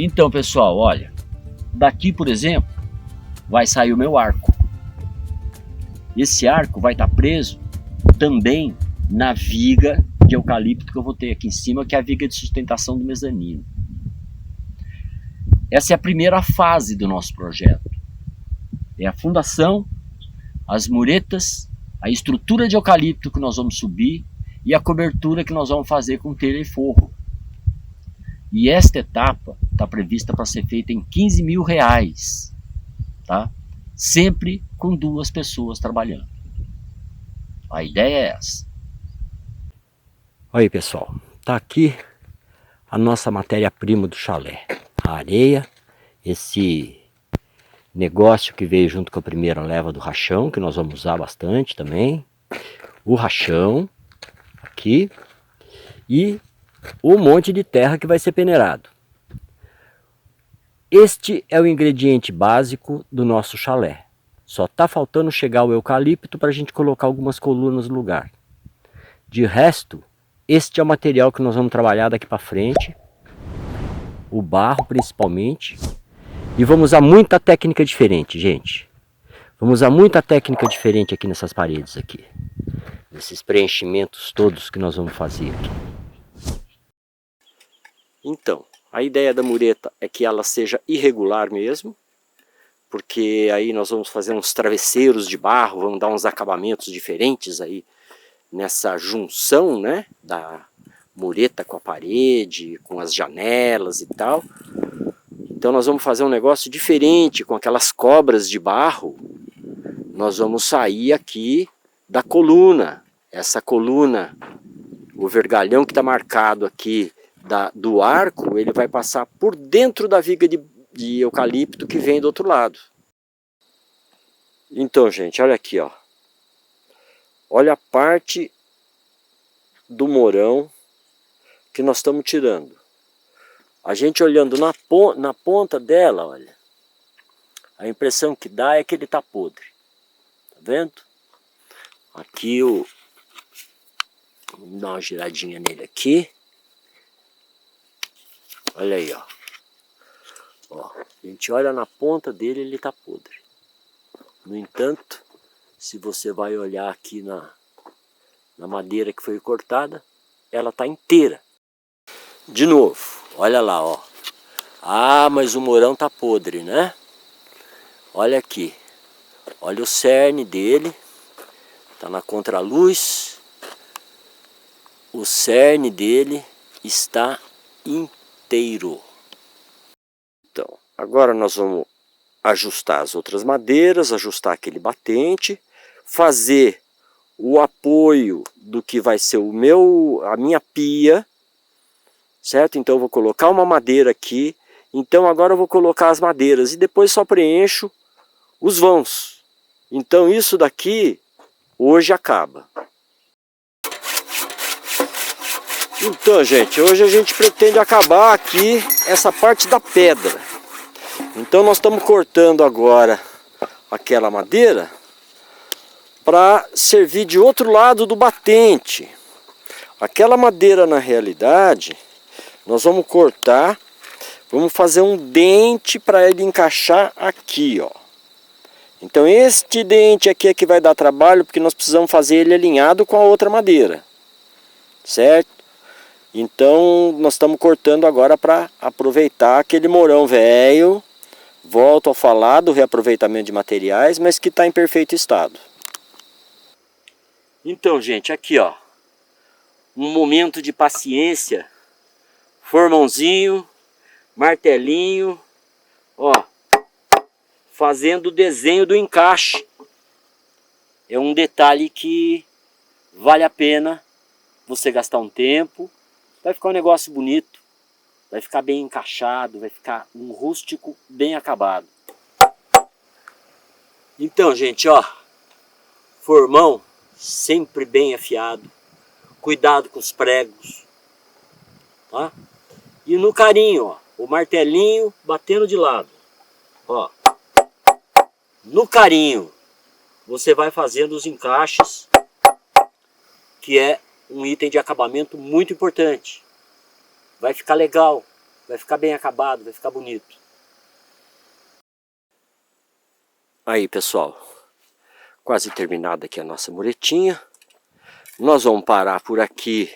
Então, pessoal, olha, daqui, por exemplo, vai sair o meu arco. Esse arco vai estar preso também na viga de eucalipto que eu vou ter aqui em cima, que é a viga de sustentação do mezanino. Essa é a primeira fase do nosso projeto. É a fundação, as muretas, a estrutura de eucalipto que nós vamos subir e a cobertura que nós vamos fazer com telha e forro. E esta etapa está prevista para ser feita em R$15 mil, tá? Sempre com 2 pessoas trabalhando. A ideia é essa. Olha aí, pessoal, tá aqui a nossa matéria-prima do chalé. A areia, esse negócio que veio junto com a primeira leva do rachão, que nós vamos usar bastante também. O rachão, aqui, e o monte de terra que vai ser peneirado. Este é o ingrediente básico do nosso chalé. Só está faltando chegar o eucalipto para a gente colocar algumas colunas no lugar. De resto, este é o material que nós vamos trabalhar daqui para frente. O barro principalmente. E vamos usar muita técnica diferente, gente. Vamos usar muita técnica diferente aqui nessas paredes aqui. Nesses preenchimentos todos que nós vamos fazer aqui. Então, a ideia da mureta é que ela seja irregular mesmo, porque aí nós vamos fazer uns travesseiros de barro, vamos dar uns acabamentos diferentes aí nessa junção, né, da mureta com a parede, com as janelas e tal. Então nós vamos fazer um negócio diferente com aquelas cobras de barro. Nós vamos sair aqui da coluna, essa coluna, o vergalhão que está marcado aqui do arco, ele vai passar por dentro da viga de eucalipto que vem do outro lado. Então, gente, olha aqui, ó. Olha a parte do morão que nós estamos tirando. A gente olhando na ponta dela, olha, a impressão que dá é que ele está podre. Tá vendo? Aqui vamos dar uma giradinha nele aqui. Olha aí, ó. Ó, a gente olha na ponta dele, ele está podre. No entanto, se você vai olhar aqui na madeira que foi cortada, ela está inteira. De novo, olha lá, ó. Ah, mas o morão está podre, né? Olha aqui. Olha o cerne dele. Está na contraluz. O cerne dele está inteiro. Então, agora nós vamos ajustar as outras madeiras, ajustar aquele batente, fazer o apoio do que vai ser a minha pia, certo? Então eu vou colocar uma madeira aqui, então agora eu vou colocar as madeiras e depois só preencho os vãos. Então isso daqui hoje acaba. Então, gente, hoje a gente pretende acabar aqui essa parte da pedra. Então nós estamos cortando agora aquela madeira para servir de outro lado do batente. Aquela madeira, na realidade, nós vamos cortar, vamos fazer um dente para ele encaixar aqui, ó. Então este dente aqui é que vai dar trabalho, porque nós precisamos fazer ele alinhado com a outra madeira, certo? Então nós estamos cortando agora para aproveitar aquele morão velho. Volto a falar do reaproveitamento de materiais, mas que está em perfeito estado. Então, gente, aqui, ó, um momento de paciência, formãozinho, martelinho, ó, fazendo o desenho do encaixe. É um detalhe que vale a pena você gastar um tempo, vai ficar um negócio bonito, vai ficar bem encaixado, vai ficar um rústico bem acabado. Então, gente, ó, formão sempre bem afiado, cuidado com os pregos, tá? E no carinho, ó, o martelinho batendo de lado, ó. No carinho, você vai fazendo os encaixes, que é um item de acabamento muito importante. Vai ficar legal, vai ficar bem acabado, vai ficar bonito. Aí pessoal, quase terminada aqui a nossa muretinha. Nós vamos parar por aqui,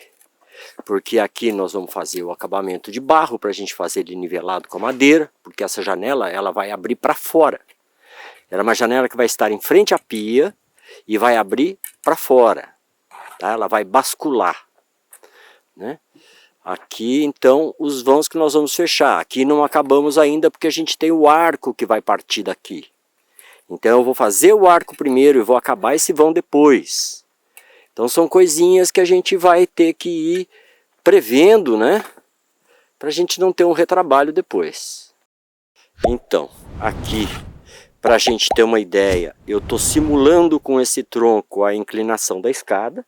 porque aqui nós vamos fazer o acabamento de barro para a gente fazer ele nivelado com a madeira, porque essa janela ela vai abrir para fora. Ela é uma janela que vai estar em frente à pia e vai abrir para fora, tá? Ela vai bascular, né? Aqui então os vãos que nós vamos fechar. Aqui não acabamos ainda porque a gente tem o arco que vai partir daqui. Então eu vou fazer o arco primeiro e vou acabar esse vão depois. Então são coisinhas que a gente vai ter que ir prevendo, né? Para a gente não ter um retrabalho depois. Então, aqui, para a gente ter uma ideia, eu estou simulando com esse tronco a inclinação da escada,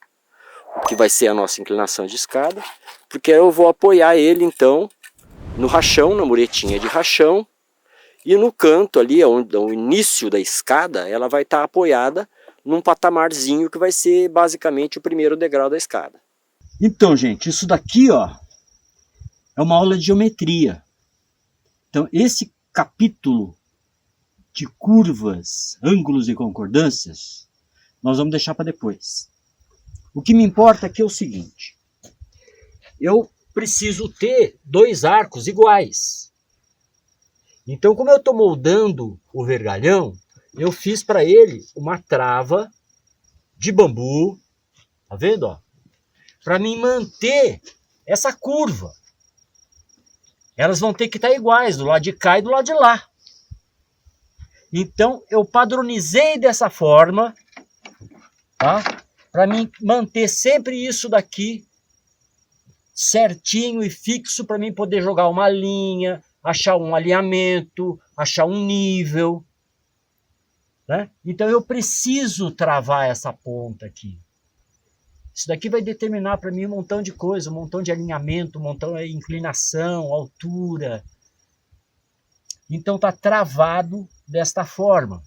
o que vai ser a nossa inclinação de escada, porque eu vou apoiar ele então no rachão, na muretinha de rachão, e no canto ali, onde o início da escada, ela vai estar apoiada num patamarzinho que vai ser basicamente o primeiro degrau da escada. Então, gente, isso daqui, ó, é uma aula de geometria. Então, esse capítulo de curvas, ângulos e concordâncias, nós vamos deixar para depois. O que me importa aqui é o seguinte: eu preciso ter dois arcos iguais. Então, como eu estou moldando o vergalhão, eu fiz para ele uma trava de bambu, tá vendo, ó? Para mim manter essa curva. Elas vão ter que estar iguais, do lado de cá e do lado de lá. Então, eu padronizei dessa forma, tá? Para mim manter sempre isso daqui certinho e fixo, para mim poder jogar uma linha, achar um alinhamento, achar um nível, né? Então eu preciso travar essa ponta aqui. Isso daqui vai determinar para mim um montão de coisa, um montão de alinhamento, um montão de inclinação, altura. Então tá travado desta forma.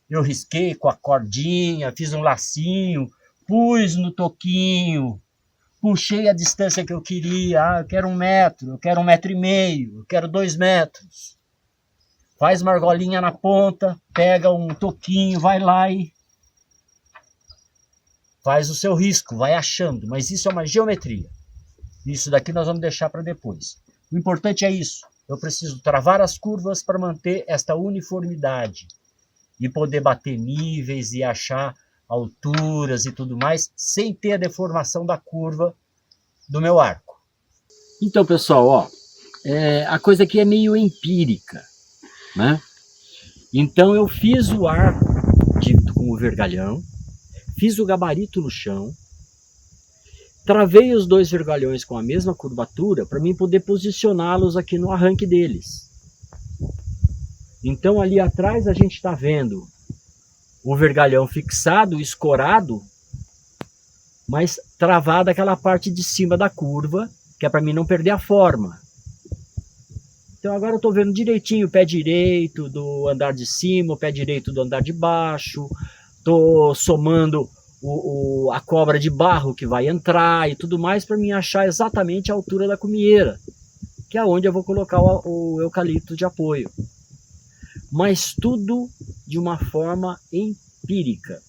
Eu risquei com a cordinha, fiz um lacinho, pus no toquinho, puxei a distância que eu queria. Eu quero 1 metro, eu quero 1,5 metros, eu quero 2 metros. Faz uma argolinha na ponta, pega um toquinho, vai lá e faz o seu risco, vai achando. Mas isso é uma geometria. Isso daqui nós vamos deixar para depois. O importante é isso. Eu preciso travar as curvas para manter esta uniformidade e poder bater níveis e achar alturas e tudo mais, sem ter a deformação da curva do meu arco. Então, pessoal, ó, a coisa aqui é meio empírica, né? Então eu fiz o arco com o vergalhão, fiz o gabarito no chão, travei os dois vergalhões com a mesma curvatura para mim poder posicioná-los aqui no arranque deles. Então ali atrás a gente está vendo o vergalhão fixado, escorado, mas travada aquela parte de cima da curva, que é para mim não perder a forma. Então agora eu estou vendo direitinho o pé direito do andar de cima, o pé direito do andar de baixo, estou somando a cobra de barro que vai entrar e tudo mais para mim achar exatamente a altura da cumieira, que é onde eu vou colocar o eucalipto de apoio. Mas tudo de uma forma empírica,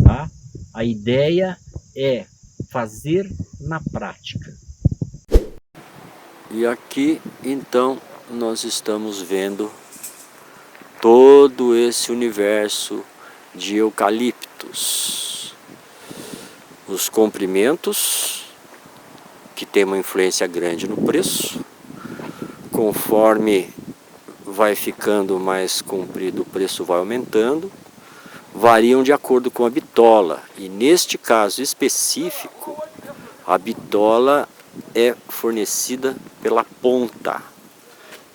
tá? A ideia é fazer na prática. E aqui então nós estamos vendo todo esse universo de eucaliptos. Os comprimentos, que tem uma influência grande no preço. Conforme vai ficando mais comprido, o preço vai aumentando. Variam de acordo com a bitola. E neste caso específico, a bitola é fornecida pela ponta.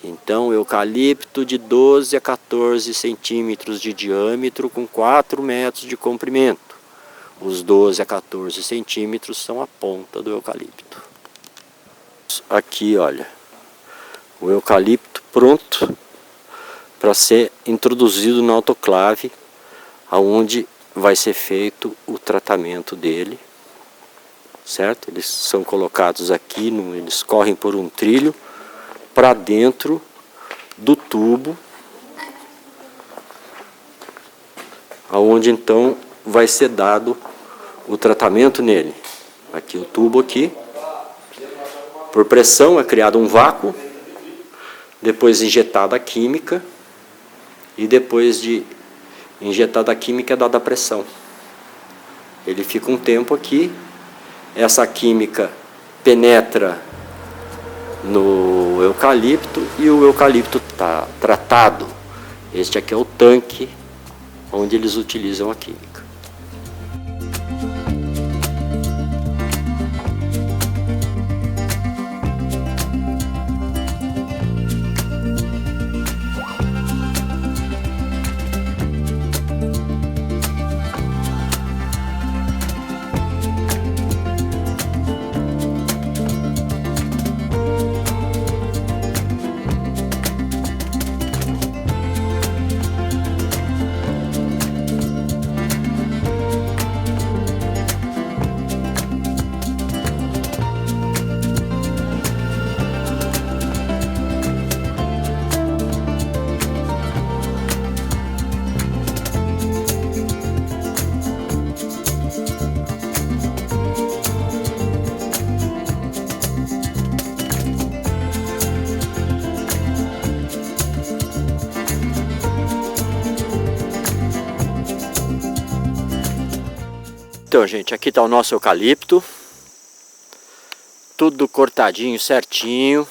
Então, eucalipto de 12 a 14 centímetros de diâmetro com 4 metros de comprimento. Os 12 a 14 centímetros são a ponta do eucalipto. Aqui, olha, o eucalipto pronto para ser introduzido na autoclave, aonde vai ser feito o tratamento dele. certo? Eles são colocados aqui, eles correm por um trilho para dentro do tubo, aonde então vai ser dado o tratamento nele. Aqui o tubo aqui, por pressão é criado um vácuo, depois injetada a química e depois de injetada a química é dada a pressão. Ele fica um tempo aqui, essa química penetra no eucalipto e o eucalipto está tratado. Este aqui é o tanque onde eles utilizam a química. Então, gente, aqui está o nosso eucalipto, tudo cortadinho certinho,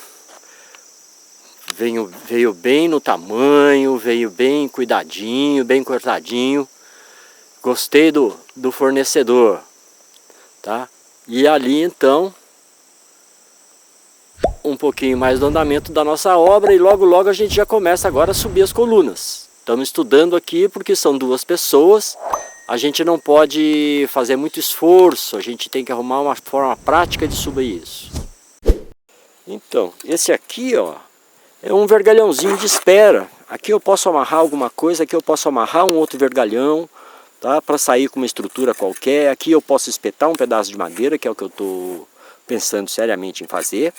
veio bem no tamanho, veio bem cuidadinho, bem cortadinho. Gostei do fornecedor, tá? E ali então, um pouquinho mais do andamento da nossa obra e logo logo a gente já começa agora a subir as colunas. Estamos estudando aqui porque são 2 pessoas. A gente não pode fazer muito esforço, a gente tem que arrumar uma forma prática de subir isso. Então, esse aqui, ó, é um vergalhãozinho de espera. Aqui eu posso amarrar alguma coisa, aqui eu posso amarrar um outro vergalhão, tá? Para sair com uma estrutura qualquer. Aqui eu posso espetar um pedaço de madeira, que é o que eu estou pensando seriamente em fazer,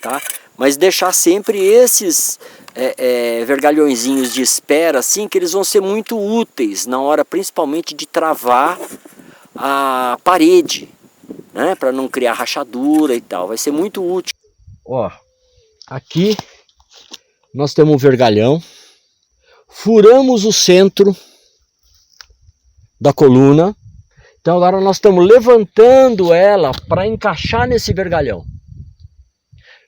tá? Mas deixar sempre esses vergalhõezinhos de espera, assim, que eles vão ser muito úteis na hora principalmente de travar a parede, né? Para não criar rachadura e tal, vai ser muito útil. Ó, aqui nós temos um vergalhão, furamos o centro da coluna, então agora nós estamos levantando ela para encaixar nesse vergalhão.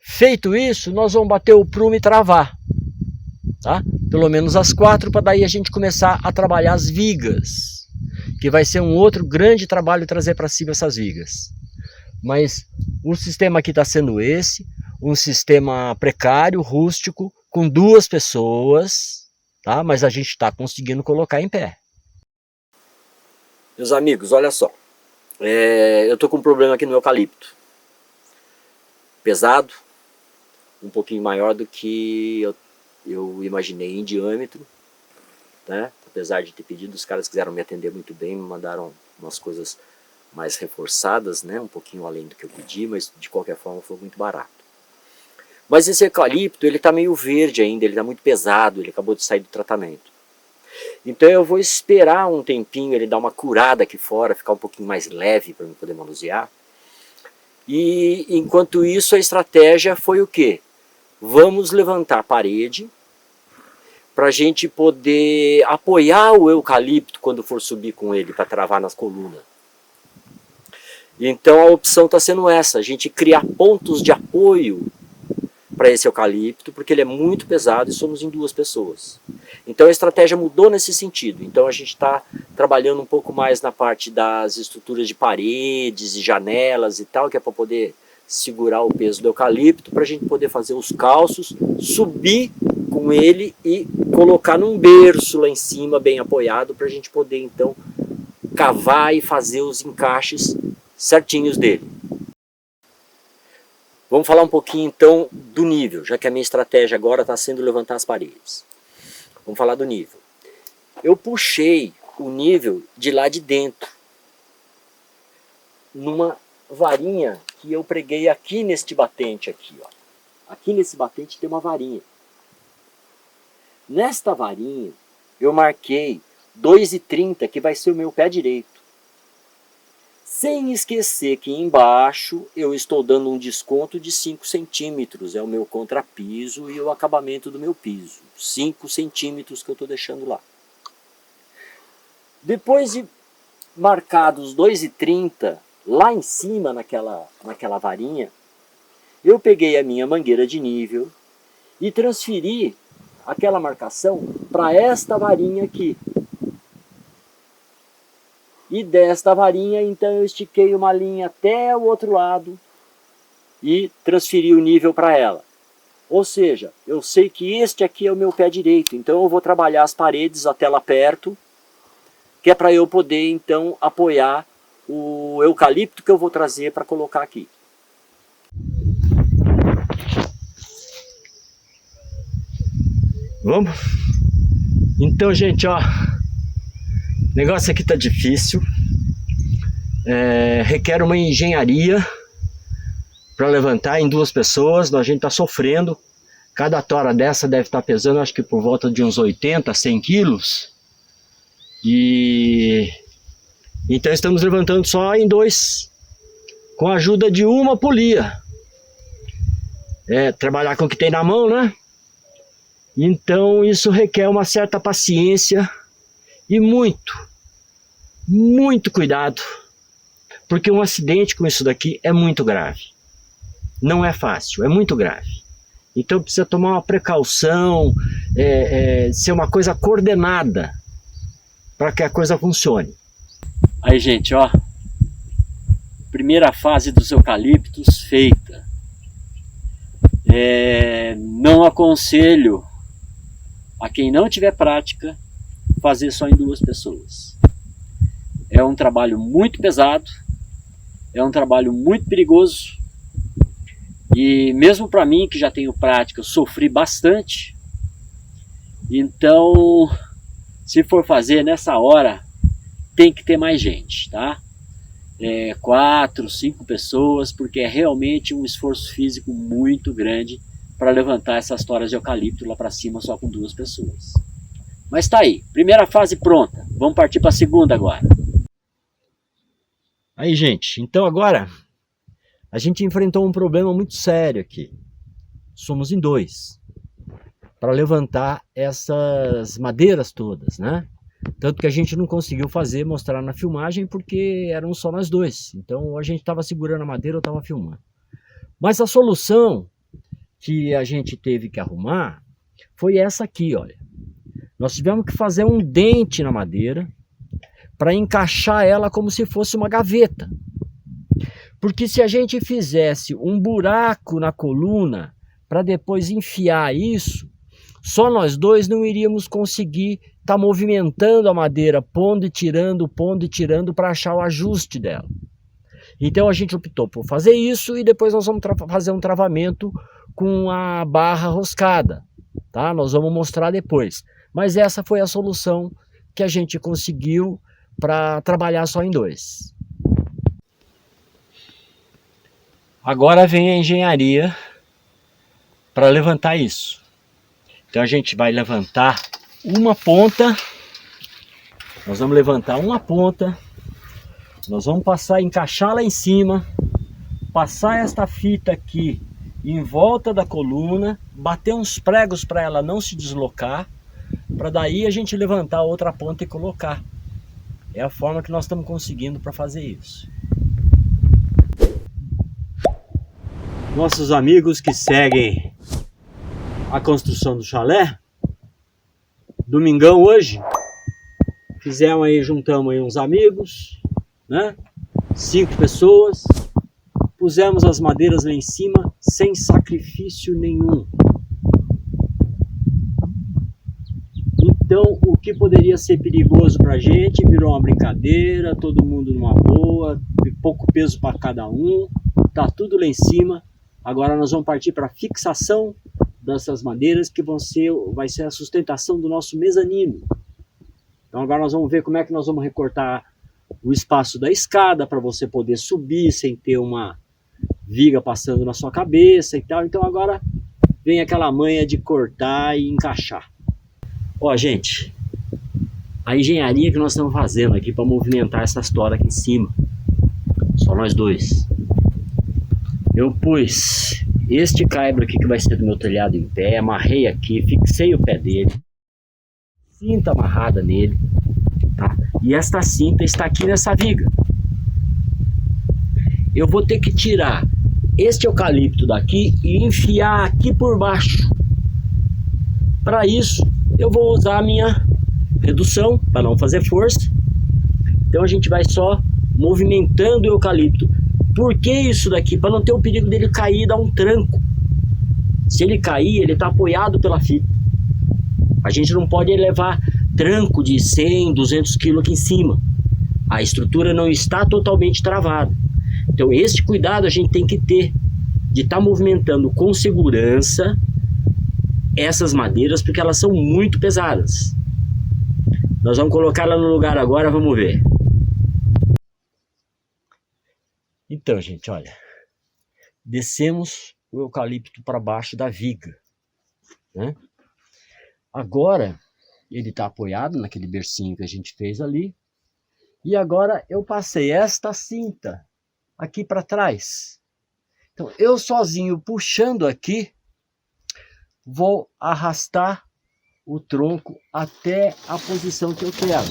Feito isso, nós vamos bater o prumo e travar, tá? Pelo menos as 4, para daí a gente começar a trabalhar as vigas, que vai ser um outro grande trabalho trazer para cima essas vigas. Mas o sistema aqui está sendo esse, um sistema precário, rústico, com 2 pessoas, tá? Mas a gente está conseguindo colocar em pé. Meus amigos, olha só, eu estou com um problema aqui no eucalipto, pesado, um pouquinho maior do que eu imaginei em diâmetro, né? Apesar de ter pedido, os caras quiseram me atender muito bem, me mandaram umas coisas mais reforçadas, né? Um pouquinho além do que eu pedi, mas de qualquer forma foi muito barato. Mas esse eucalipto, ele está meio verde ainda, ele está muito pesado, ele acabou de sair do tratamento. Então eu vou esperar um tempinho ele dar uma curada aqui fora, ficar um pouquinho mais leve para eu poder manusear. E enquanto isso a estratégia foi o quê? Vamos levantar a parede para a gente poder apoiar o eucalipto quando for subir com ele para travar nas colunas. Então a opção está sendo essa, a gente criar pontos de apoio para esse eucalipto, porque ele é muito pesado e somos em 2 pessoas. Então a estratégia mudou nesse sentido. Então a gente está trabalhando um pouco mais na parte das estruturas de paredes e janelas e tal, que é para poder segurar o peso do eucalipto, para a gente poder fazer os calços, subir com ele e colocar num berço lá em cima, bem apoiado, para a gente poder então cavar e fazer os encaixes certinhos dele. Vamos falar um pouquinho então do nível, já que a minha estratégia agora está sendo levantar as paredes. Vamos falar do nível. Eu puxei o nível de lá de dentro, numa varinha que eu preguei aqui neste batente aqui, ó. Aqui nesse batente tem uma varinha. Nesta varinha eu marquei 2,30, que vai ser o meu pé direito. Sem esquecer que embaixo eu estou dando um desconto de 5 centímetros. É o meu contrapiso e o acabamento do meu piso. 5 centímetros que eu estou deixando lá. Depois de marcados 2,30 lá em cima naquela varinha, eu peguei a minha mangueira de nível e transferi aquela marcação para esta varinha aqui. E desta varinha, então, eu estiquei uma linha até o outro lado e transferi o nível para ela. Ou seja, eu sei que este aqui é o meu pé direito, então eu vou trabalhar as paredes até lá perto, que é para eu poder, então, apoiar o eucalipto que eu vou trazer para colocar aqui. Vamos? Então, gente, ó, o negócio aqui tá difícil, requer uma engenharia para levantar em 2 pessoas. A gente tá sofrendo. Cada tora dessa deve estar pesando, acho que por volta de uns 80, 100 quilos. E então estamos levantando só em 2, com a ajuda de uma polia. Trabalhar com o que tem na mão, né? Então isso requer uma certa paciência e muito cuidado, porque um acidente com isso daqui é muito grave. Não é fácil, é muito grave. Então precisa tomar uma precaução, ser uma coisa coordenada para que a coisa funcione. Aí, gente, ó, primeira fase dos eucaliptos feita. Não aconselho a quem não tiver prática fazer só em 2 pessoas. É um trabalho muito pesado, é um trabalho muito perigoso, e mesmo para mim que já tenho prática, eu sofri bastante. Então, se for fazer nessa hora, tem que ter mais gente, tá? 4, 5 pessoas, porque é realmente um esforço físico muito grande para levantar essas toras de eucalipto lá para cima só com 2 pessoas. Mas tá aí, primeira fase pronta. Vamos partir para a segunda agora. Aí, gente, então agora a gente enfrentou um problema muito sério aqui. Somos em 2 para levantar essas madeiras todas, né? Tanto que a gente não conseguiu mostrar na filmagem, porque eram só nós 2. Então a gente estava segurando a madeira, eu estava filmando. Mas a solução que a gente teve que arrumar foi essa aqui, olha. Nós tivemos que fazer um dente na madeira para encaixar ela como se fosse uma gaveta. Porque se a gente fizesse um buraco na coluna para depois enfiar isso, só nós 2 não iríamos conseguir estar movimentando a madeira, pondo e tirando para achar o ajuste dela. Então a gente optou por fazer isso e depois nós vamos fazer um travamento com a barra roscada, tá? Nós vamos mostrar depois. Mas essa foi a solução que a gente conseguiu para trabalhar só em 2. Agora vem a engenharia para levantar isso. Então a gente vai levantar uma ponta, nós vamos levantar uma ponta, nós vamos encaixar lá em cima, passar esta fita aqui em volta da coluna, bater uns pregos para ela não se deslocar, para daí a gente levantar a outra ponta e colocar. É a forma que nós estamos conseguindo para fazer isso. Nossos amigos que seguem a construção do chalé, domingão hoje, juntamos aí uns amigos, né? 5 pessoas, pusemos as madeiras lá em cima sem sacrifício nenhum. Então o que poderia ser perigoso pra gente virou uma brincadeira, todo mundo numa boa, pouco peso para cada um, tá tudo lá em cima. Agora nós vamos partir para a fixação dessas madeiras, que vai ser a sustentação do nosso mezanino. Então agora nós vamos ver como é que nós vamos recortar o espaço da escada para você poder subir sem ter uma viga passando na sua cabeça e tal. Então agora vem aquela manha de cortar e encaixar. Ó, gente, a engenharia que nós estamos fazendo aqui para movimentar essa história aqui em cima, só nós dois. Eu pus este caibro aqui que vai ser do meu telhado em pé, amarrei aqui, fixei o pé dele, cinta amarrada nele, tá? E esta cinta está aqui nessa viga. Eu vou ter que tirar este eucalipto daqui e enfiar aqui por baixo. Para isso, eu vou usar a minha redução para não fazer força. Então a gente vai só movimentando o eucalipto. Por que isso daqui? Para não ter o perigo dele cair e dar um tranco. Se ele cair, ele está apoiado pela fita. A gente não pode levar tranco de 100, 200 kg aqui em cima. A estrutura não está totalmente travada. Então esse cuidado a gente tem que ter, de estar movimentando com segurança essas madeiras, porque elas são muito pesadas. Nós vamos colocar ela no lugar agora, vamos ver. Então, gente, olha, descemos o eucalipto para baixo da viga, né? Agora ele está apoiado naquele bercinho que a gente fez ali, e agora eu passei esta cinta aqui para trás. Então eu sozinho puxando aqui, vou arrastar o tronco até a posição que eu quero.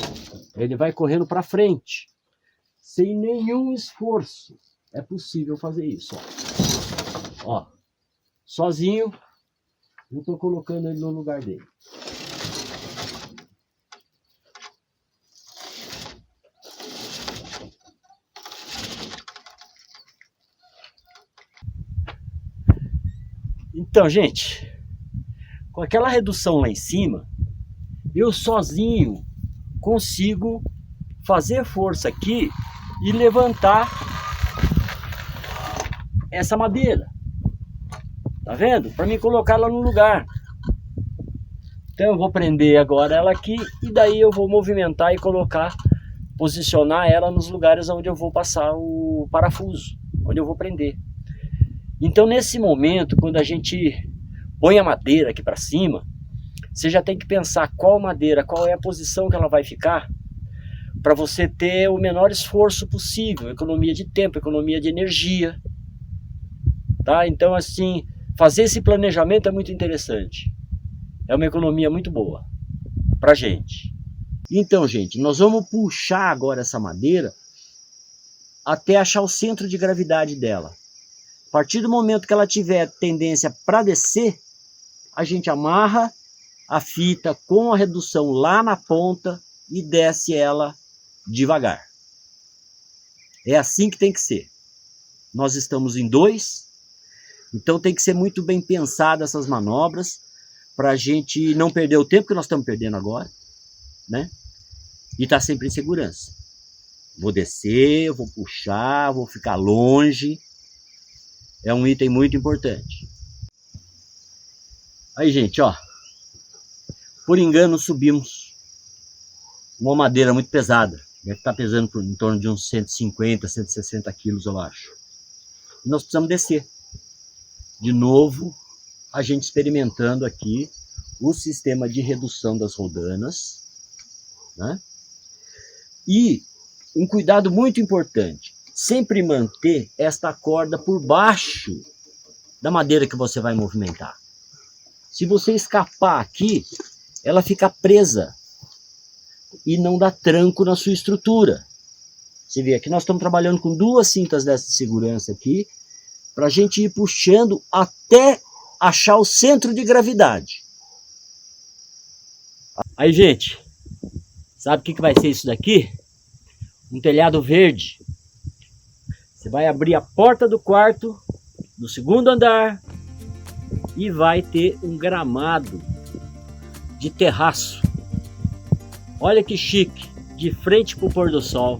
Ele vai correndo para frente, sem nenhum esforço. É possível fazer isso, ó. Ó, sozinho, eu estou colocando ele no lugar dele. Então, gente, com aquela redução lá em cima, eu sozinho consigo fazer força aqui e levantar essa madeira. Tá vendo? Para mim colocar ela no lugar. Então eu vou prender agora ela aqui e daí eu vou movimentar e colocar, posicionar ela nos lugares onde eu vou passar o parafuso, onde eu vou prender. Então nesse momento, quando a gente põe a madeira aqui para cima, você já tem que pensar qual madeira, qual é a posição que ela vai ficar, para você ter o menor esforço possível, economia de tempo, economia de energia. Tá? Então assim, fazer esse planejamento é muito interessante. É uma economia muito boa pra gente. Então, gente, nós vamos puxar agora essa madeira até achar o centro de gravidade dela. A partir do momento que ela tiver tendência para descer, a gente amarra a fita com a redução lá na ponta e desce ela devagar. É assim que tem que ser. Nós estamos em 2, então tem que ser muito bem pensada essas manobras para a gente não perder o tempo que nós estamos perdendo agora, né? E tá sempre em segurança. Vou descer, vou puxar, vou ficar longe. É um item muito importante. Aí, gente, ó. Por engano, subimos uma madeira muito pesada. Deve estar pesando em torno de uns 150, 160 quilos, eu acho. E nós precisamos descer. De novo, a gente experimentando aqui o sistema de redução das rodanas, né? E um cuidado muito importante, sempre manter esta corda por baixo da madeira que você vai movimentar. Se você escapar aqui, ela fica presa e não dá tranco na sua estrutura. Você vê, aqui nós estamos trabalhando com 2 cintas dessa de segurança aqui, para a gente ir puxando até achar o centro de gravidade. Aí, gente, sabe o que vai ser isso daqui? Um telhado verde. Você vai abrir a porta do quarto, do 2º andar, e vai ter um gramado de terraço. Olha que chique, de frente para o pôr do sol.